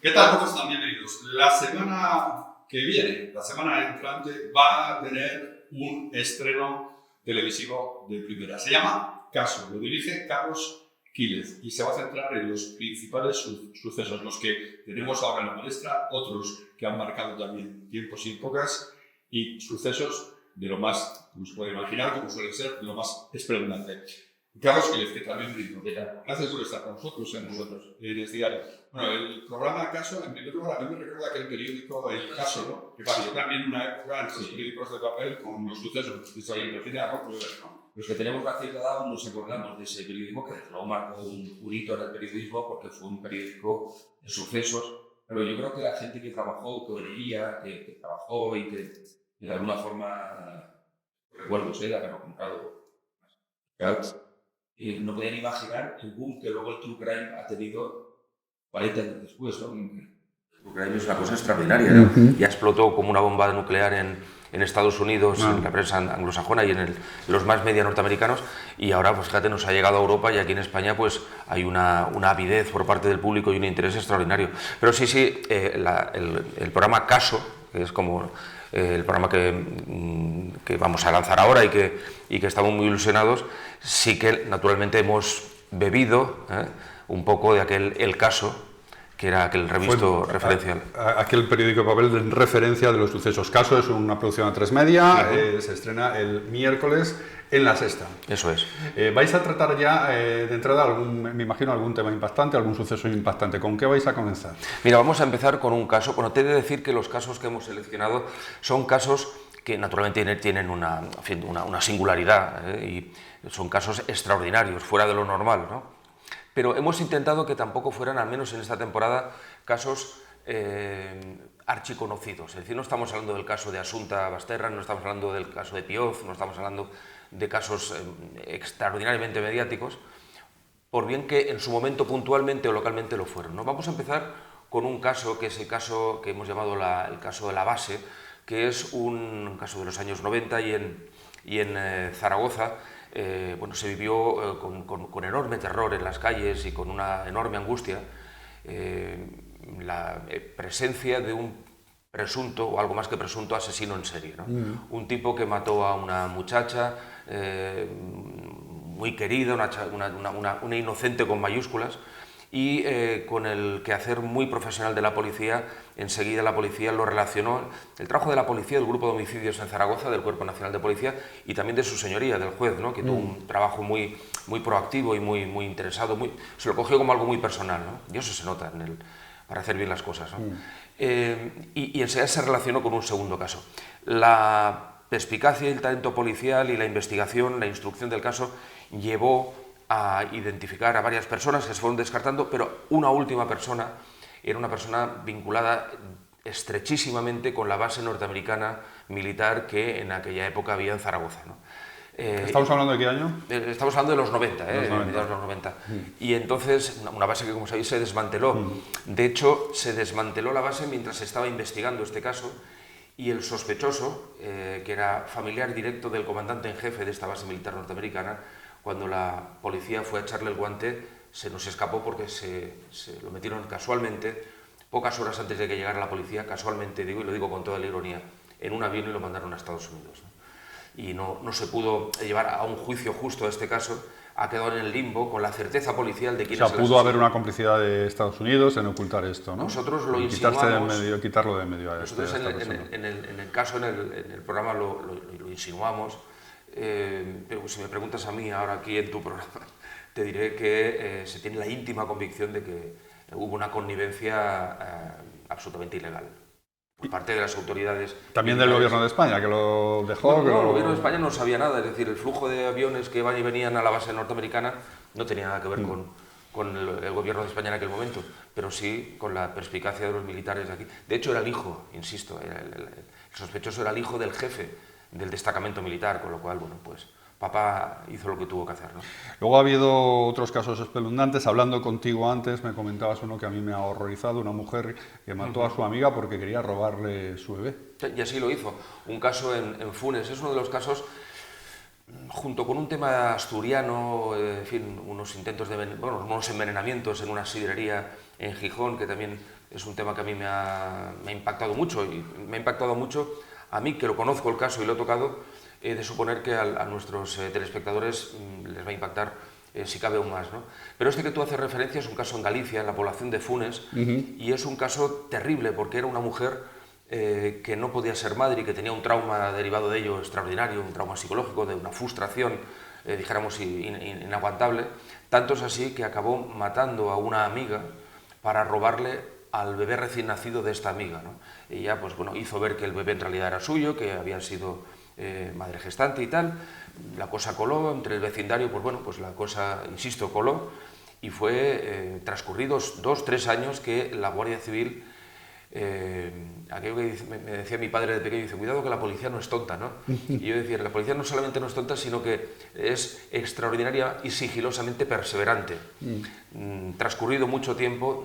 ¿Qué tal? ¿Cómo están? Bienvenidos. La semana que viene, la semana entrante, va a tener un estreno televisivo de primera. Se llama Caso, lo dirige Carlos Quílez y se va a centrar en los principales sucesos, los que tenemos ahora en la palestra, otros que han marcado también tiempos y épocas y sucesos de lo más, como se puede imaginar, como suele ser, de lo más espeluznante. Carlos Quílez, ¿qué tal? Bienvenido. Gracias por estar con nosotros en Eres Diario. Bueno, el programa Caso, en primer lugar, a mí me recuerda aquel periódico El Caso, ¿no? Que pasó también una época en los periódicos de papel con los sucesos de esa Argentina, ¿no? Los que tenemos una cierta edad nos acordamos de ese periódico que luego marcó un hito en el periodismo porque fue un periódico de sucesos. Pero yo creo que la gente que trabajó, que leía, que trabajó y que de alguna forma, recuerdos de haberlo comprado, no podían imaginar el boom que luego el True Crime ha tenido 40 años después, ¿no? El True Crime es una cosa extraordinaria, ¿no? Ya explotó como una bomba nuclear en Estados Unidos, en la prensa anglosajona y en los más media norteamericanos, y ahora, pues fíjate, nos ha llegado a Europa y aquí en España pues hay una avidez por parte del público y un interés extraordinario. Pero sí, el programa Caso, que es como el programa que vamos a lanzar ahora y que estamos muy ilusionados, sí que naturalmente hemos bebido un poco de aquel El Caso, que era aquel revisto referencial. Aquel periódico de papel de referencia de los sucesos. Caso es una producción a 3 Media, se estrena el miércoles en La Sexta. Eso es. Vais a tratar ya de entrada, me imagino, algún tema impactante, algún suceso impactante. ¿Con qué vais a comenzar? Mira, vamos a empezar con un caso. Bueno, te he de decir que los casos que hemos seleccionado son casos que naturalmente tienen una singularidad, y son casos extraordinarios, fuera de lo normal, ¿no? Pero hemos intentado que tampoco fueran, al menos en esta temporada, casos archiconocidos. Es decir, no estamos hablando del caso de Asunta Basterra, no estamos hablando del caso de Pioz, no estamos hablando de casos extraordinariamente mediáticos, por bien que en su momento puntualmente o localmente lo fueron, ¿no? Vamos a empezar con un caso que es el caso que hemos llamado el caso de La Base, que es un caso de los años 90 y en Zaragoza. Bueno, se vivió con enorme terror en las calles y con una enorme angustia la presencia de un presunto, o algo más que presunto, asesino en serie, ¿no? Un tipo que mató a una muchacha muy querida, una inocente con mayúsculas, y con el quehacer muy profesional de la policía, enseguida la policía lo relacionó, el trabajo de la policía, del Grupo de Homicidios en Zaragoza, del Cuerpo Nacional de Policía, y también de su señoría, del juez, ¿no? Que tuvo un trabajo muy proactivo y muy interesado, se lo cogió como algo muy personal, ¿no? Y eso se nota para hacer bien las cosas, ¿no? Y enseguida se relacionó con un segundo caso. La perspicacia y el talento policial y la investigación, la instrucción del caso, llevó a identificar a varias personas que se fueron descartando, pero una última persona era una persona vinculada estrechísimamente con la base norteamericana militar que en aquella época había en Zaragoza, ¿no? ¿Estamos hablando de qué año? Estamos hablando de los 90, mediados de los 90. Y entonces, una base que, como sabéis, se desmanteló. De hecho, se desmanteló la base mientras se estaba investigando este caso, y el sospechoso, que era familiar directo del comandante en jefe de esta base militar norteamericana, cuando la policía fue a echarle el guante, se nos escapó porque se lo metieron casualmente, pocas horas antes de que llegara la policía, casualmente, digo, y lo digo con toda la ironía, en un avión, y lo mandaron a Estados Unidos, ¿no? Y no se pudo llevar a un juicio justo a este caso, ha quedado en el limbo con la certeza policial de quién es el asesino. Pudo haber una complicidad de Estados Unidos en ocultar esto, ¿no? Nosotros lo insinuamos. Quitarlo de medio a nosotros en el caso, en el programa lo insinuamos. Pero si me preguntas a mí ahora aquí en tu programa, te diré que se tiene la íntima convicción de que hubo una connivencia absolutamente ilegal por parte de las autoridades. También del gobierno de España, que lo dejó. No, el gobierno de España no sabía nada, es decir, el flujo de aviones que iban y venían a la base norteamericana no tenía nada que ver con el gobierno de España en aquel momento, pero sí con la perspicacia de los militares de aquí. De hecho, era el hijo, insisto, el sospechoso era el hijo del jefe del destacamento militar, con lo cual, bueno, pues papá hizo lo que tuvo que hacer, ¿no? Luego ha habido otros casos espeluznantes. Hablando contigo antes, me comentabas uno que a mí me ha horrorizado, una mujer que mató a su amiga porque quería robarle su bebé. Y así lo hizo. Un caso en Funes, es uno de los casos, junto con un tema asturiano, en fin, unos intentos unos envenenamientos en una sidrería en Gijón, que también es un tema que a mí me ha impactado mucho, y me ha impactado mucho a mí, que lo conozco el caso y lo he tocado, de suponer que a nuestros telespectadores les va a impactar si cabe aún más, ¿no? Pero este que tú haces referencia es un caso en Galicia, en la población de Funes, y es un caso terrible porque era una mujer que no podía ser madre y que tenía un trauma derivado de ello extraordinario, un trauma psicológico, de una frustración, dijéramos, inaguantable. Tanto es así que acabó matando a una amiga para robarle al bebé recién nacido de esta amiga, ¿no? Ella, pues bueno, hizo ver que el bebé en realidad era suyo, que había sido madre gestante y tal. La cosa coló entre el vecindario, pues bueno, pues la cosa, insisto, coló, y fue transcurridos 2-3 años que la Guardia Civil, aquello que me decía mi padre de pequeño, dice, cuidado que la policía no es tonta, ¿no? Y yo decía, la policía no solamente no es tonta, sino que es extraordinaria y sigilosamente perseverante. Transcurrido mucho tiempo,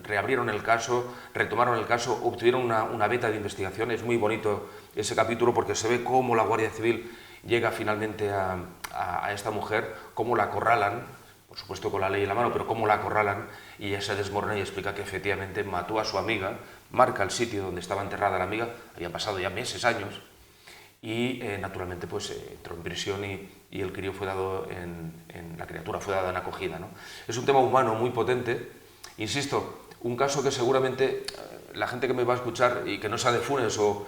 reabrieron el caso, retomaron el caso, obtuvieron una beta de investigación. Es muy bonito ese capítulo porque se ve cómo la Guardia Civil llega finalmente a esta mujer, cómo la acorralan, por supuesto con la ley en la mano, pero cómo la acorralan, y ella se desmorona y explica que efectivamente mató a su amiga, marca el sitio donde estaba enterrada la amiga, habían pasado ya meses, años, y naturalmente pues entró en prisión y el crío fue dado la criatura fue dada en acogida, ¿no? Es un tema humano muy potente, insisto, un caso que seguramente la gente que me va a escuchar y que no sea de Funes o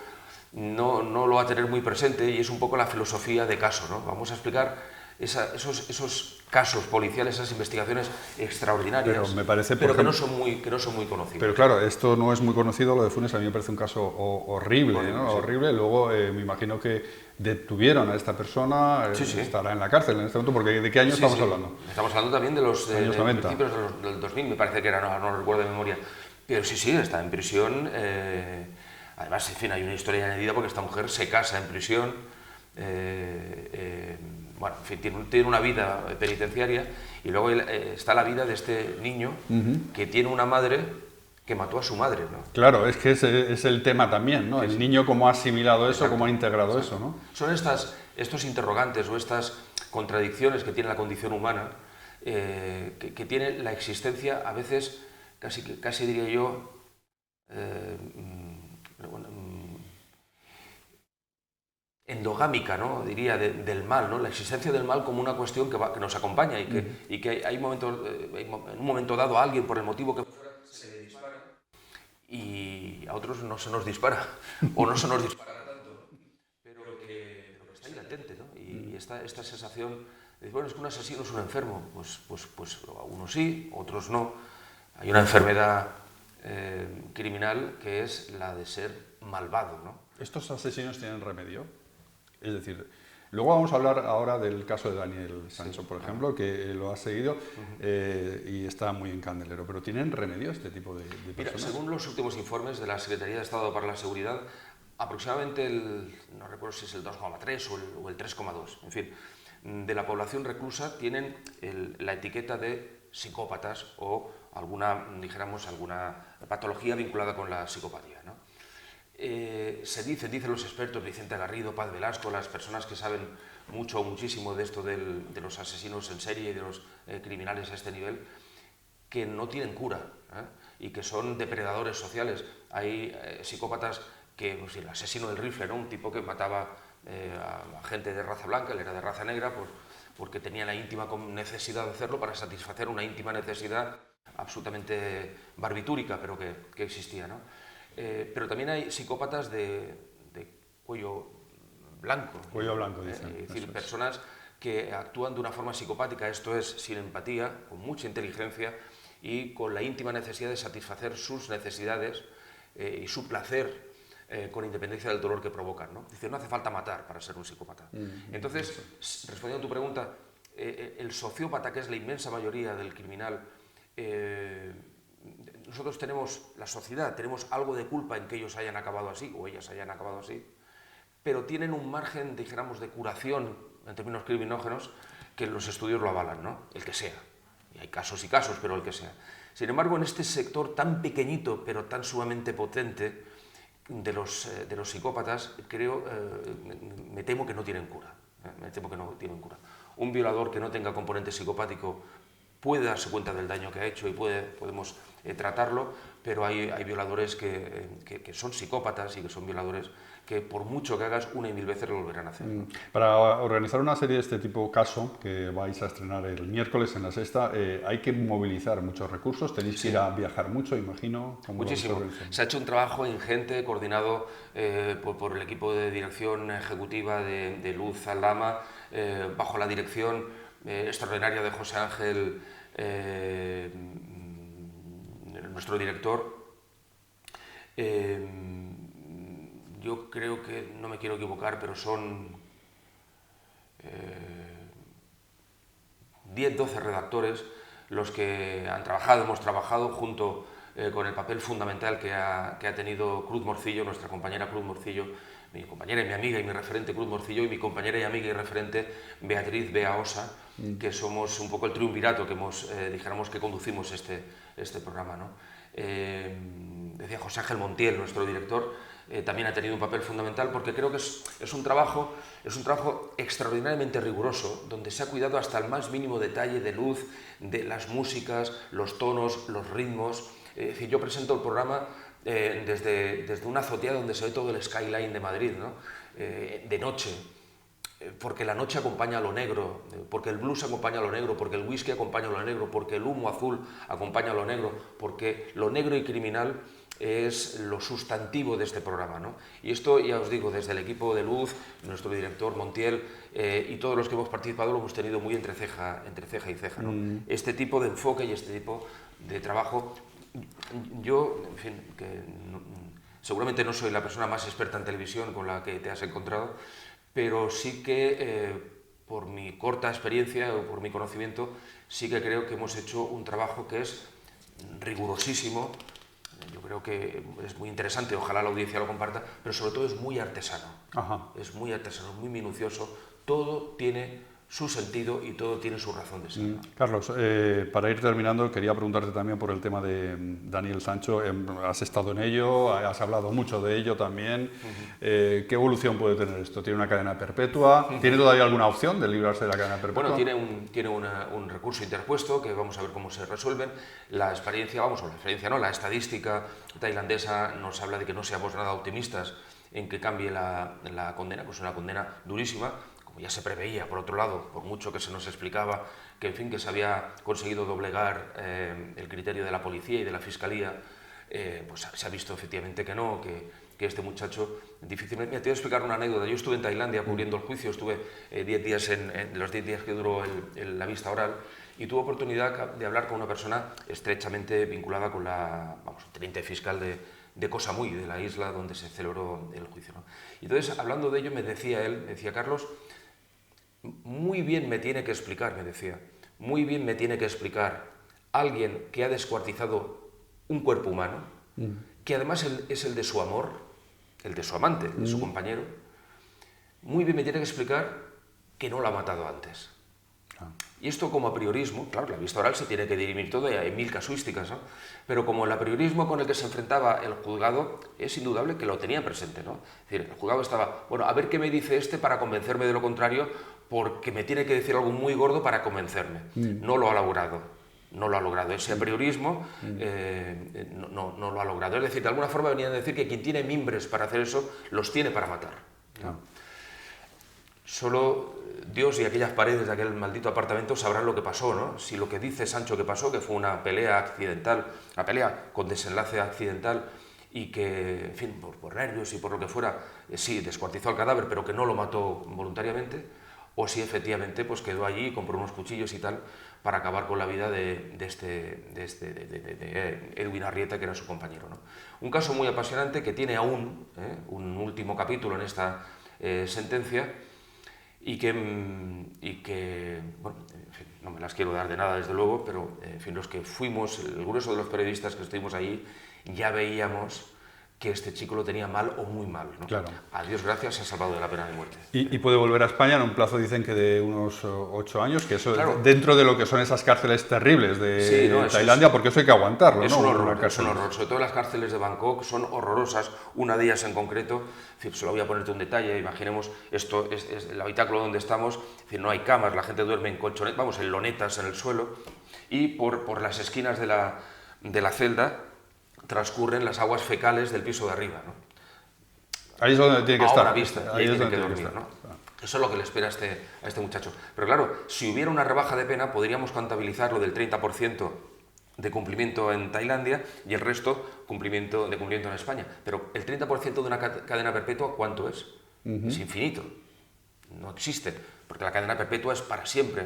no lo va a tener muy presente, y es un poco la filosofía de caso, ¿no? Vamos a explicar esos casos policiales, esas investigaciones extraordinarias, pero me parece, pero que no son muy conocidos. Pero claro, esto no es muy conocido, lo de Funes a mí me parece un caso horrible, ¿no? Sí. Horrible. Luego me imagino que detuvieron a esta persona, Sí. estará en la cárcel en este momento, porque ¿de qué año estamos hablando? Estamos hablando también de los años 90. principios del 2000, me parece que era, no recuerdo de memoria. Pero sí, está en prisión. Además, en fin, hay una historia añadida porque esta mujer se casa en prisión. Bueno, en fin, tiene una vida penitenciaria, y luego está la vida de este niño que tiene una madre que mató a su madre, ¿no? Claro, es que es el tema también, ¿no? Sí, el niño cómo ha asimilado eso, cómo ha integrado Exacto. eso, ¿no? Son estos interrogantes o estas contradicciones que tiene la condición humana, que tiene la existencia a veces, casi diría yo, endogámica, ¿no? Diría, del mal, ¿no? La existencia del mal como una cuestión que nos acompaña y que hay momentos, en un momento dado a alguien, por el motivo que fuera, se le dispara y a otros no se nos dispara o no se nos disparará tanto, pero que está ahí latente, ¿no? Y esta sensación de, bueno, es que un asesino es un enfermo, pues unos sí, otros no. Hay una enfermedad criminal que es la de ser malvado, ¿no? ¿Estos asesinos tienen remedio? Es decir, luego vamos a hablar ahora del caso de Daniel Sancho, por ejemplo, que lo ha seguido y está muy en candelero. ¿Pero tienen remedio este tipo de personas? Mira, según los últimos informes de la Secretaría de Estado para la Seguridad, aproximadamente no recuerdo si es el 2,3 o el 3,2, en fin, de la población reclusa tienen la etiqueta de psicópatas o alguna patología vinculada con la psicopatía, ¿no? Dicen los expertos, Vicente Garrido, Paz Velasco, las personas que saben muchísimo de esto de los asesinos en serie y de los criminales a este nivel, que no tienen cura, y que son depredadores sociales. Hay psicópatas que, pues, el asesino del rifle, ¿no? Un tipo que mataba a gente de raza blanca, él era de raza negra, pues, porque tenía la íntima necesidad de hacerlo para satisfacer una íntima necesidad absolutamente barbitúrica, pero que existía, ¿no? Pero también hay psicópatas de cuello blanco. Cuello blanco, dicen. Es decir, personas que actúan de una forma psicopática, esto es, sin empatía, con mucha inteligencia y con la íntima necesidad de satisfacer sus necesidades y su placer, con independencia del dolor que provocan, ¿no? Dice, no hace falta matar para ser un psicópata. Entonces, respondiendo a tu pregunta, el sociópata, que es la inmensa mayoría del criminal, nosotros la sociedad, tenemos algo de culpa en que ellos hayan acabado así, o ellas hayan acabado así, pero tienen un margen, dijéramos, de curación en términos criminógenos que los estudios lo avalan, ¿no? El que sea. Y hay casos y casos, pero el que sea. Sin embargo, en este sector tan pequeñito, pero tan sumamente potente de los psicópatas, me temo que no tienen cura. Me temo que no tienen cura. Un violador que no tenga componente psicopático puede darse cuenta del daño que ha hecho y podemos tratarlo, pero hay violadores que son psicópatas y que son violadores que por mucho que hagas una y mil veces lo volverán a hacer. Para organizar una serie de este tipo, Caso, que vais a estrenar el miércoles en La Sexta, hay que movilizar muchos recursos, tenéis que ir a viajar mucho, imagino. Muchísimo. Se ha hecho un trabajo ingente, coordinado por el equipo de dirección ejecutiva de Luz Aldama, bajo la dirección extraordinaria de José Ángel, nuestro director. Yo creo que, no me quiero equivocar, pero son 10-12 redactores los que han trabajado, hemos trabajado junto con el papel fundamental que ha tenido Cruz Morcillo, nuestra compañera Cruz Morcillo, mi compañera y mi amiga y mi referente Cruz Morcillo, y mi compañera y amiga y referente Beatriz Bea Osa, que somos un poco el triunvirato que dijéramos que conducimos este programa, ¿no? Decía José Ángel Montiel, nuestro director, también ha tenido un papel fundamental, porque creo que es un trabajo extraordinariamente riguroso, donde se ha cuidado hasta el más mínimo detalle de luz, de las músicas, los tonos, los ritmos. Es decir, yo presento el programa desde una azotea donde se ve todo el skyline de Madrid, ¿no? De noche, porque la noche acompaña a lo negro, porque el blues acompaña a lo negro, porque el whisky acompaña a lo negro, porque el humo azul acompaña a lo negro, porque lo negro y criminal es lo sustantivo de este programa, ¿no? Y esto, ya os digo, desde el equipo de Luz, nuestro director Montiel y todos los que hemos participado lo hemos tenido muy entre ceja y ceja, ¿no? Este tipo de enfoque y este tipo de trabajo. Yo, en fin, seguramente no soy la persona más experta en televisión con la que te has encontrado, pero sí que por mi corta experiencia o por mi conocimiento, sí que creo que hemos hecho un trabajo que es rigurosísimo. Yo creo que es muy interesante, ojalá la audiencia lo comparta, pero sobre todo es muy artesano. Ajá. Es muy artesano, muy minucioso, todo tiene su sentido y todo tiene su razón de ser. Carlos, para ir terminando, quería preguntarte también por el tema de Daniel Sancho. Has estado en ello, has hablado mucho de ello también. ¿Qué evolución puede tener esto? ¿Tiene una cadena perpetua? ¿Tiene todavía alguna opción de librarse de la cadena perpetua? Bueno, tiene un recurso interpuesto que vamos a ver cómo se resuelven. La estadística tailandesa nos habla de que no seamos nada optimistas en que cambie la condena, pues una condena durísima, como ya se preveía, por otro lado, por mucho que se nos explicaba que, en fin, que se había conseguido doblegar el criterio de la policía y de la fiscalía, pues se ha visto efectivamente que no, que este muchacho difícilmente... Mira, te voy a explicar una anécdota. Yo estuve en Tailandia cubriendo el juicio, estuve 10 días en los 10 días que duró la vista oral, y tuve oportunidad de hablar con una persona estrechamente vinculada con el teniente fiscal de Koh Samui, de la isla donde se celebró el juicio, ¿no? Y entonces, hablando de ello, me decía Carlos, muy bien me tiene que explicar, muy bien me tiene que explicar alguien que ha descuartizado un cuerpo humano, que además es el de su amor, el de su amante, de su compañero, muy bien me tiene que explicar que no lo ha matado antes. Y esto como apriorismo, claro, la vista oral se tiene que dirimir todo y hay mil casuísticas, ¿no? Pero como el apriorismo con el que se enfrentaba el juzgado, es indudable que lo tenía presente, ¿no? Es decir, el juzgado estaba, bueno, a ver qué me dice este para convencerme de lo contrario, porque me tiene que decir algo muy gordo para convencerme. No lo ha logrado. No lo ha logrado. Ese apriorismo no lo ha logrado. Es decir, de alguna forma venían a decir que quien tiene mimbres para hacer eso, los tiene para matar, ¿no? Solo Dios y aquellas paredes de aquel maldito apartamento sabrán lo que pasó, ¿no? Si lo que dice Sancho que pasó, que fue una pelea accidental, una pelea con desenlace accidental y que, en fin, por nervios y por lo que fuera, sí, descuartizó al cadáver, pero que no lo mató voluntariamente, o si efectivamente pues quedó allí, compró unos cuchillos y tal, para acabar con la vida de Edwin Arrieta, que era su compañero, ¿no? Un caso muy apasionante que tiene aún un último capítulo en esta sentencia, y que, bueno, en fin, no me las quiero dar de nada desde luego, pero en fin, los que fuimos, el grueso de los periodistas que estuvimos allí, ya veíamos que este chico lo tenía mal o muy mal, ¿no? Claro. A Dios gracias, se ha salvado de la pena de muerte. Y puede volver a España en un plazo, dicen que de unos 8 años, que eso, claro, dentro de lo que son esas cárceles terribles de sí, no, Tailandia, porque eso hay que aguantarlo, es ¿no? Un horror, es un horror. Sobre todo las cárceles de Bangkok son horrorosas. Una de ellas en concreto, es decir, solo voy a ponerte un detalle, imaginemos, esto es el habitáculo donde estamos, es decir, no hay camas, la gente duerme en colchonetas, vamos, en lonetas en el suelo. Y por las esquinas de la celda transcurren las aguas fecales del piso de arriba, ¿no? Ahí es donde tiene que estar. Ahora vista, ahí tiene que dormir, ¿no? Eso es lo que le espera a este muchacho. Pero claro, si hubiera una rebaja de pena, podríamos contabilizar lo del 30% de cumplimiento en Tailandia y el resto de cumplimiento en España. Pero el 30% de una cadena perpetua, ¿cuánto es? Es infinito. No existe, porque la cadena perpetua es para siempre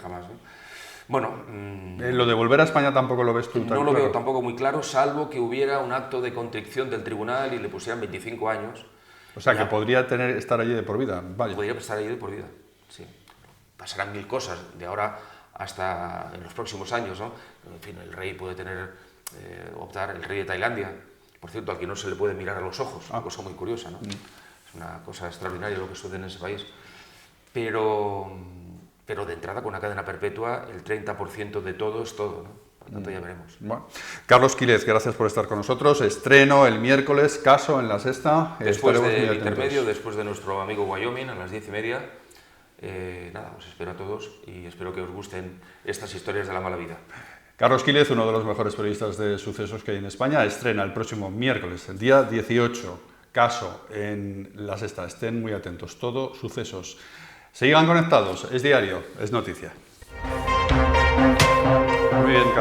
jamás, ¿no? Bueno, lo de volver a España tampoco lo ves tú tan no lo claro. veo tampoco muy claro, salvo que hubiera un acto de contrición del tribunal y le pusieran 25 años. O sea, que podría estar allí de por vida. Vaya. Podría estar allí de por vida, sí. Pasarán mil cosas de ahora hasta en los próximos años, ¿no? En fin, el rey puede optar, el rey de Tailandia, por cierto, al que no se le puede mirar a los ojos, una cosa muy curiosa, ¿no? Es una cosa extraordinaria lo que sucede en ese país. Pero de entrada, con una cadena perpetua, el 30% de todo es todo, ¿no? Por tanto, ya veremos. Bueno. Carlos Quílez, gracias por estar con nosotros. Estreno el miércoles, Caso en La Sexta. Después del intermedio, después de nuestro amigo Wyoming, a las 10:30. Nada, os espero a todos y espero que os gusten estas historias de la mala vida. Carlos Quílez, uno de los mejores periodistas de sucesos que hay en España, estrena el próximo miércoles, el día 18, Caso en La Sexta. Estén muy atentos, todo sucesos. Sigan conectados, es diario, es noticia. Muy bien, Carlos.